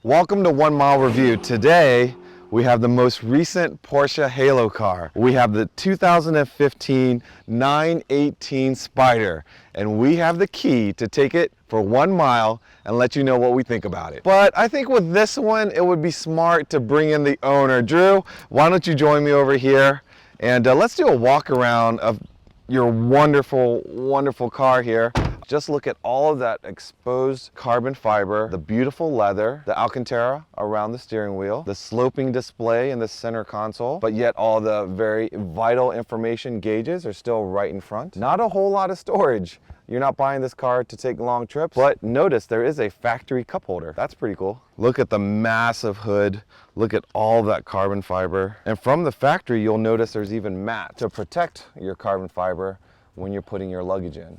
Welcome to 1 Mile Review. Today we have the most recent Porsche Halo car. We have the 2015 918 Spyder, and we have the key to take it for 1 mile and let you know what we think about it. But I think with this one, it would be smart to bring in the owner. Drew, why don't you join me over here and let's do a walk around of your wonderful, wonderful car here. Just look at all of that exposed carbon fiber, the beautiful leather, the Alcantara around the steering wheel, the sloping display in the center console, but yet all the very vital information gauges are still right in front. Not a whole lot of storage. You're not buying this car to take long trips, but notice there is a factory cup holder. That's pretty cool. Look at the massive hood. Look at all that carbon fiber. And from the factory, you'll notice there's even mats to protect your carbon fiber when you're putting your luggage in.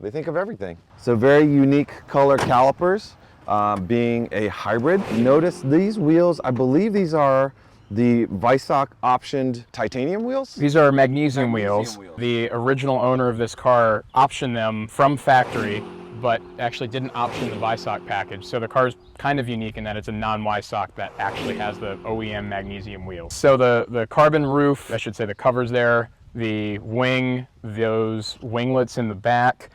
They think of everything. So very unique color calipers, being a hybrid. Notice these wheels, I believe these are the Weissach optioned titanium wheels? These are magnesium wheels. The original owner of this car optioned them from factory, but actually didn't option the Weissach package. So the car is kind of unique in that it's a non-Weissach that actually has the OEM magnesium wheels. So the carbon roof, I should say the covers there, the wing, those winglets in the back,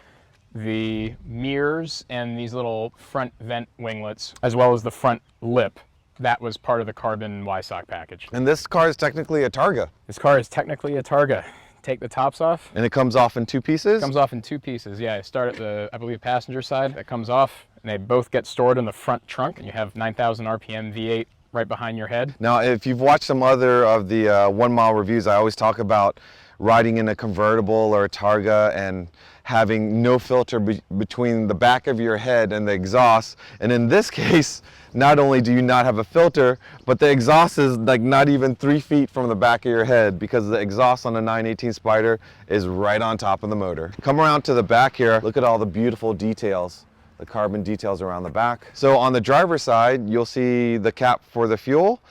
the mirrors and these little front vent winglets, as well as the front lip. That was part of the carbon Weissach package. And this car is technically a Targa. This car is technically a Targa. Take the tops off. And it comes off in 2 pieces? It comes off in 2 pieces, yeah. I start at the, I believe, passenger side. That comes off, and they both get stored in the front trunk, and you have 9,000 RPM V8 right behind your head. Now, if you've watched some other of the 1 Mile Reviews, I always talk about riding in a convertible or a Targa and having no filter between the back of your head and the exhaust. And in this case, not only do you not have a filter, but the exhaust is like not even 3 feet from the back of your head, because the exhaust on the 918 Spyder is right on top of the motor. Come around to the back here, look at all the beautiful details, the carbon details around the back. So on the driver's side, you'll see the cap for the fuel.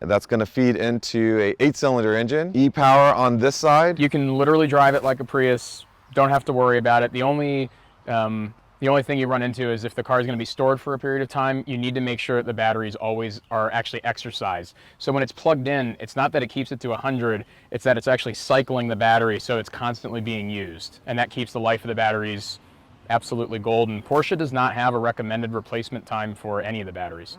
That's going to feed into a 8-cylinder engine. E-Power on this side. You can literally drive it like a Prius. Don't have to worry about it. The only thing you run into is if the car is going to be stored for a period of time, you need to make sure that the batteries always are actually exercised. So when it's plugged in, it's not that it keeps it to 100, it's that it's actually cycling the battery, so it's constantly being used. And that keeps the life of the batteries absolutely golden. Porsche does not have a recommended replacement time for any of the batteries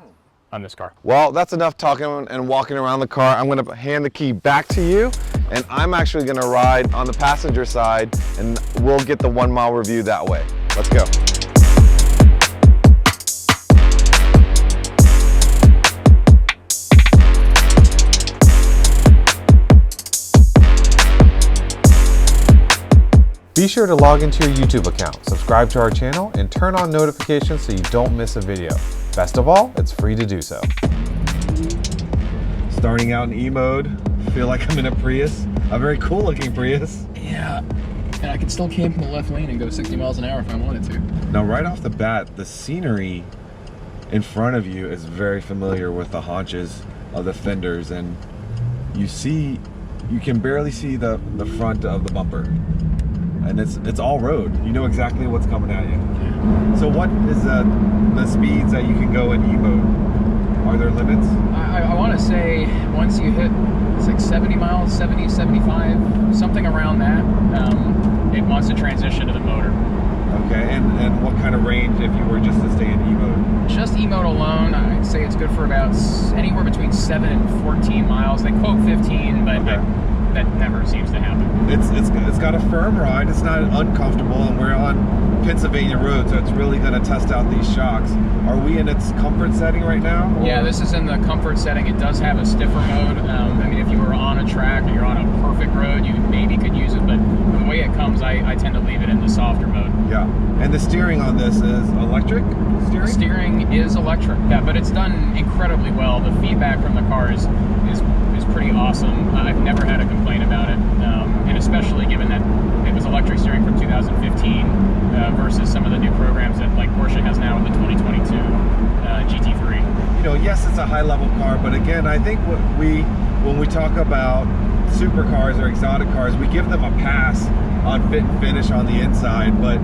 on this car. Well, that's enough talking and walking around the car. I'm going to hand the key back to you, and I'm actually going to ride on the passenger side, and we'll get the 1 Mile Review that way. Let's go. Be sure to log into your YouTube account, subscribe to our channel, and turn on notifications so you don't miss a video. Best of all, it's free to do so. Starting out in E mode, feel like I'm in a Prius, a very cool looking Prius. Yeah, and I can still camp in the left lane and go 60 miles an hour if I wanted to. Now right off the bat, the scenery in front of you is very familiar with the haunches of the fenders, and you can barely see the front of the bumper. And it's all road. You know exactly what's coming at you. Yeah. So what is the speeds that you can go in E-mode? Are there limits? I want to say once you hit, it's like 70 miles, 70, 75, something around that, it wants to transition to the motor. Okay, and what kind of range if you were just to stay in E-mode? Just E-mode alone, I'd say it's good for about anywhere between 7 and 14 miles. They quote 15, but okay. That never seems to happen. It's got a firm ride. It's not uncomfortable, and we're on Pennsylvania road, so it's really going to test out these shocks. Are we in its comfort setting right now? Or? Yeah, this is in the comfort setting. It does have a stiffer mode. I mean, if you were on a track or you're on a perfect road, you maybe could use it, but the way it comes, I tend to leave it in the softer mode. Yeah, and the steering on this is electric steering? The steering is electric, yeah, but it's done incredibly well. The feedback from the car is pretty awesome. I've never had a complaint about it, and especially given that it was electric steering from 2015 versus some of the new programs that like Porsche has now with the 2022 GT3. You know, yes, it's a high-level car, but again, I think when we talk about supercars or exotic cars, we give them a pass on fit and finish on the inside, but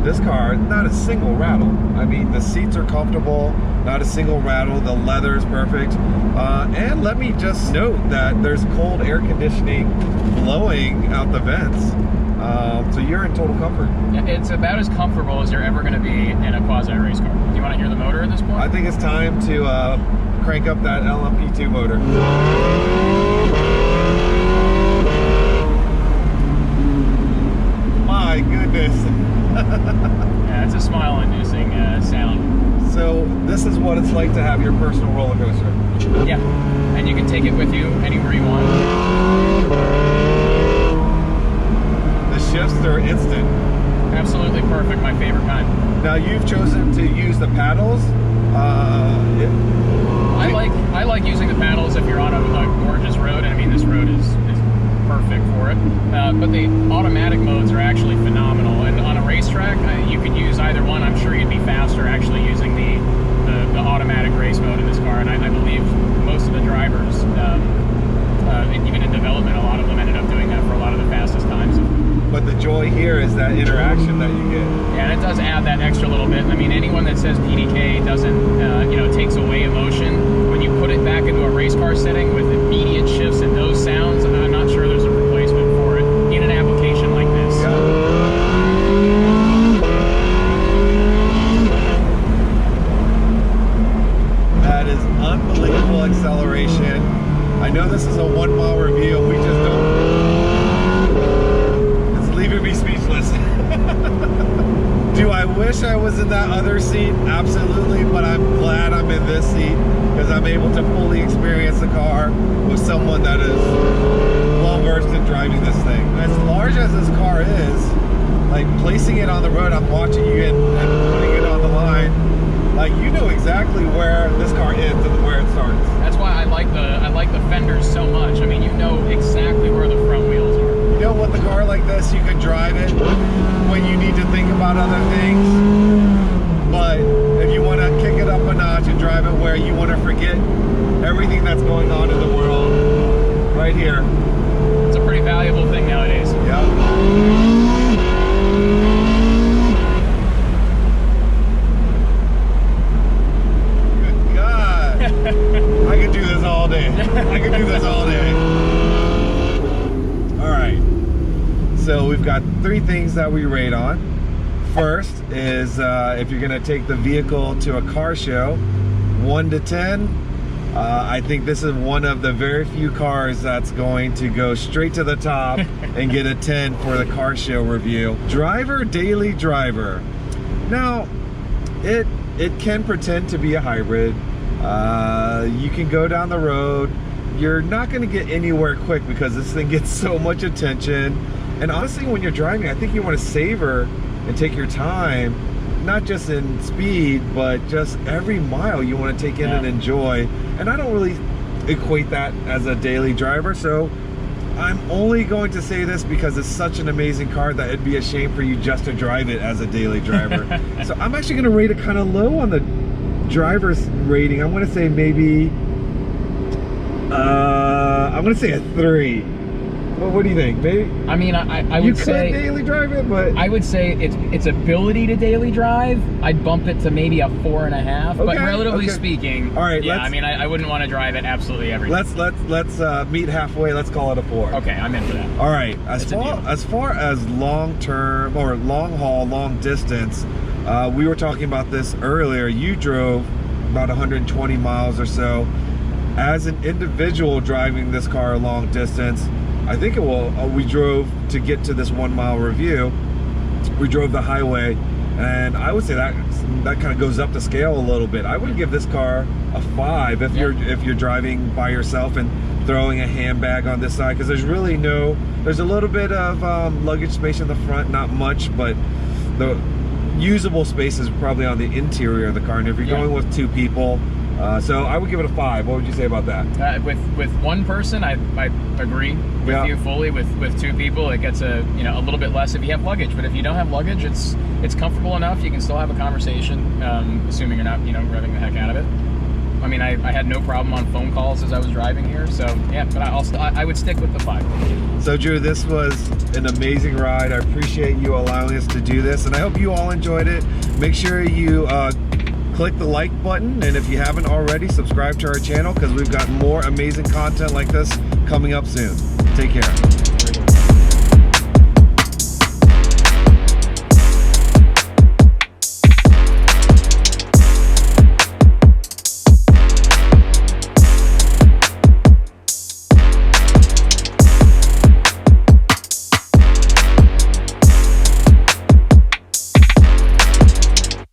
this car, not a single rattle. I mean, the seats are comfortable, not a single rattle. The leather is perfect. And let me just note that there's cold air conditioning blowing out the vents. So you're in total comfort. Yeah, it's about as comfortable as you're ever going to be in a quasi race car. Do you want to hear the motor at this point? I think it's time to crank up that LMP2 motor. My goodness. Yeah, it's a smile-inducing sound. So this is what it's like to have your personal roller coaster. Yeah, and you can take it with you anywhere you want. The shifts are instant. Absolutely perfect, my favorite kind. Now you've chosen to use the paddles. I like using the paddles if you're on a gorgeous road, and I mean this road is perfect for it. But the automatic modes are actually phenomenal, and on a racetrack you could use either one. I'm sure you'd be faster actually using the automatic race mode in this car, and I believe most of the drivers, even in development, a lot of them ended up doing that for a lot of the fastest times. But the joy here is that interaction that you get. Yeah, and it does add that extra little bit. I mean, anyone that says PDK doesn't, takes away emotion, when you put it back into a race car setting with immediate shifts and those sounds, I'm not sure there's a replacement for it in an application like this. Yeah. That is unbelievable acceleration. I know this is a 1 mile review. We just don't. Leaving me speechless. Do I wish I was in that other seat? Absolutely, but I'm glad I'm in this seat because I'm able to fully experience the car with someone that is well versed in driving this thing. As large as this car is, like placing it on the road, I'm watching you and putting it on the line. Like you know exactly where this car ends and where it starts. That's why I like the fenders so much. I mean, you know exactly where the front wheels are. You know, with a car like this, you can drive it when you need to think about other things. But if you want to kick it up a notch and drive it where you want to forget everything that's going on in the world, right here. It's a pretty valuable thing nowadays. Yeah. Good God. I could do this all day. I could do this all day. All right, so we've got 3 things that we rate on. First is if you're gonna take the vehicle to a car show, 1 to 10. I think this is one of the very few cars that's going to go straight to the top and get a 10 for the car show review. Driver, daily driver. Now, it can pretend to be a hybrid. You can go down the road. You're not going to get anywhere quick because this thing gets so much attention. And honestly, when you're driving, I think you want to savor and take your time, not just in speed, but just every mile you want to take in and enjoy. And I don't really equate that as a daily driver. So I'm only going to say this because it's such an amazing car that it'd be a shame for you just to drive it as a daily driver. So I'm actually going to rate it kind of low on the driver's rating. I'm going to say maybe I'm gonna say a 3. Well, what do you think? Maybe. I mean, I would say you could daily drive it, but I would say its ability to daily drive, I'd bump it to maybe a 4.5. But relatively speaking, all right. Yeah, I mean, I wouldn't want to drive it absolutely every day. Let's meet halfway. Let's call it a 4. Okay, I'm in for that. All right. As far as long term or long haul, long distance, we were talking about this earlier. You drove about 120 miles or so. As an individual driving this car long distance, I think it will. We drove to get to this 1 mile review. We drove the highway, and I would say that kind of goes up the scale a little bit. I would give this car a 5 if you're driving by yourself and throwing a handbag on this side, because there's a little bit of luggage space in the front, not much, but the usable space is probably on the interior of the car. And if you're going with 2 people, so I would give it a 5. What would you say about that? With one person, I agree with you fully. With 2 people, it gets a little bit less if you have luggage. But if you don't have luggage, it's comfortable enough. You can still have a conversation, assuming you're not revving the heck out of it. I mean, I had no problem on phone calls as I was driving here. So yeah, but I would stick with the 5. So Drew, this was an amazing ride. I appreciate you allowing us to do this, and I hope you all enjoyed it. Make sure you click the like button, and if you haven't already, subscribe to our channel because we've got more amazing content like this coming up soon. Take care.